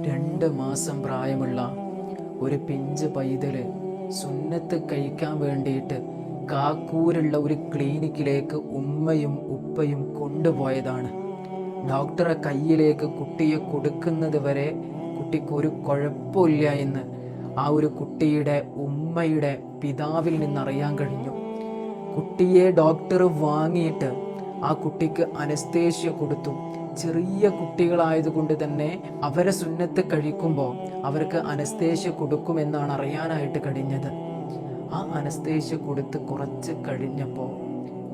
2 മാസം പ്രായമുള്ള ഒരു പിഞ്ച് പൈതല് സുന്നത്ത് കഴിക്കാൻ വേണ്ടിയിട്ട് കാക്കൂരുള്ള ഒരു ക്ലിനിക്കിലേക്ക് ഉമ്മയും ഉപ്പയും കൊണ്ടുപോയതാണ്. ഡോക്ടറെ കയ്യിലേക്ക് കുട്ടിയെ കൊടുക്കുന്നത് വരെ കുട്ടിക്ക് ഒരു കുഴപ്പമില്ല എന്ന് ആ ഒരു കുട്ടിയുടെ ഉമ്മയുടെ പിതാവിൽ നിന്നറിയാൻ കഴിഞ്ഞു. കുട്ടിയെ ഡോക്ടർ വാങ്ങിയിട്ട് ആ കുട്ടിക്ക് അനസ്തേഷ്യ കൊടുത്തു. ചെറിയ കുട്ടികളായതുകൊണ്ട് തന്നെ അവരെ സുന്നത്ത് കഴിക്കുമ്പോൾ അവർക്ക് അനസ്തേഷ്യ കൊടുക്കുമെന്നാണ് അറിയാനായിട്ട് കഴിഞ്ഞത്. ആ അനസ്തേഷ്യ കൊടുത്ത് കുറച്ച് കഴിഞ്ഞപ്പോൾ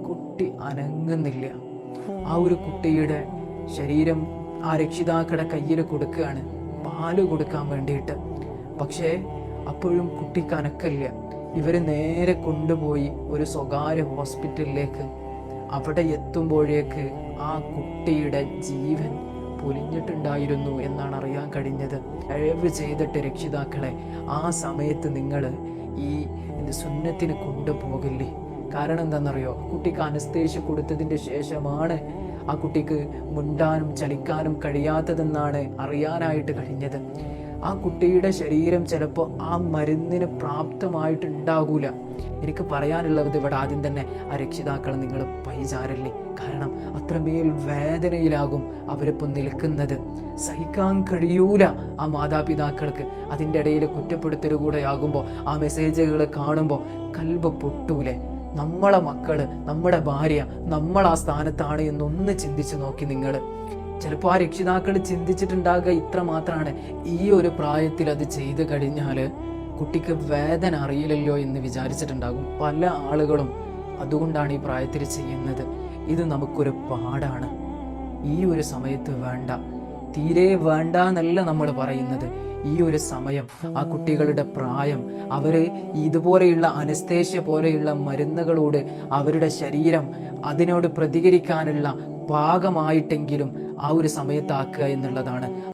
കുട്ടി അനങ്ങുന്നില്ല. ആ ഒരു കുട്ടിയുടെ ശരീരം ആ രക്ഷിതാക്കളുടെ കയ്യിൽ കൊടുക്കുകയാണ് പാല് കൊടുക്കാൻ വേണ്ടിയിട്ട്. പക്ഷേ അപ്പോഴും കുട്ടിക്ക് അനക്കല്ല. ഇവർ നേരെ കൊണ്ടുപോയി ഒരു സ്വകാര്യ ഹോസ്പിറ്റലിലേക്ക്. അവിടെ എത്തുമ്പോഴേക്ക് ആ കുട്ടിയുടെ ജീവൻ പൊലിഞ്ഞിട്ടുണ്ടായിരുന്നു എന്നാണ് അറിയാൻ കഴിഞ്ഞത്. ദയവ് ചെയ്തിട്ട് രക്ഷിതാക്കളെ, ആ സമയത്ത് നിങ്ങൾ ഈ സുന്നത്തിന് കൊണ്ടുപോകില്ലേ. കാരണം എന്താണെന്നറിയോ, കുട്ടിക്ക് അനസ്തേഷ്യ കൊടുത്തതിൻ്റെ ശേഷമാണ് ആ കുട്ടിക്ക് മുണ്ടാനും ചലിക്കാനും കഴിയാത്തതെന്നാണ് അറിയാനായിട്ട് കഴിഞ്ഞത്. ആ കുട്ടിയുടെ ശരീരം ചിലപ്പോൾ ആ മരുന്നിന് പ്രാപ്തമായിട്ടുണ്ടാകൂല. എനിക്ക് പറയാനുള്ളത് ഇവിടെ ആദ്യം തന്നെ ആ രക്ഷിതാക്കളെ നിങ്ങൾ പൈചാരല്ലേ. കാരണം അത്രമേൽ വേദനയിലാകും അവരിപ്പോൾ നിൽക്കുന്നത്. സഹിക്കാൻ കഴിയൂല ആ മാതാപിതാക്കൾക്ക്. അതിൻ്റെ ഇടയിൽ കുറ്റപ്പെടുത്തൽ കൂടെ ആകുമ്പോൾ ആ മെസ്സേജുകൾ കാണുമ്പോൾ കൽബ് പൊട്ടൂലേ. നമ്മളെ മക്കള്, നമ്മുടെ ഭാര്യ, നമ്മൾ ആ സ്ഥാനത്താണ് എന്നൊന്ന് ചിന്തിച്ച് നോക്കി നിങ്ങൾ. ചിലപ്പോൾ ആ രക്ഷിതാക്കൾ ചിന്തിച്ചിട്ടുണ്ടാകുക ഇത്ര മാത്രമാണ്, ഈ ഒരു പ്രായത്തിൽ അത് ചെയ്തു കഴിഞ്ഞാൽ കുട്ടിക്ക് വേദന അറിയില്ലല്ലോ എന്ന് വിചാരിച്ചിട്ടുണ്ടാകും പല ആളുകളും. അതുകൊണ്ടാണ് ഈ പ്രായത്തിൽ ചെയ്യുന്നത്. ഇത് നമുക്കൊരു പാടാണ്. ഈ ഒരു സമയത്ത് വേണ്ട, തീരെ വേണ്ട എന്നല്ല നമ്മൾ പറയുന്നത്. ഈ ഒരു സമയം, ആ കുട്ടികളുടെ പ്രായം, അവര് ഇതുപോലെയുള്ള അനസ്തേഷ്യ പോലെയുള്ള മരുന്നുകളോട് അവരുടെ ശരീരം അതിനോട് പ്രതികരിക്കാനുള്ള പാകമായിട്ടെങ്കിലും ആ ഒരു സമയത്താക്കുക എന്നുള്ളതാണ്.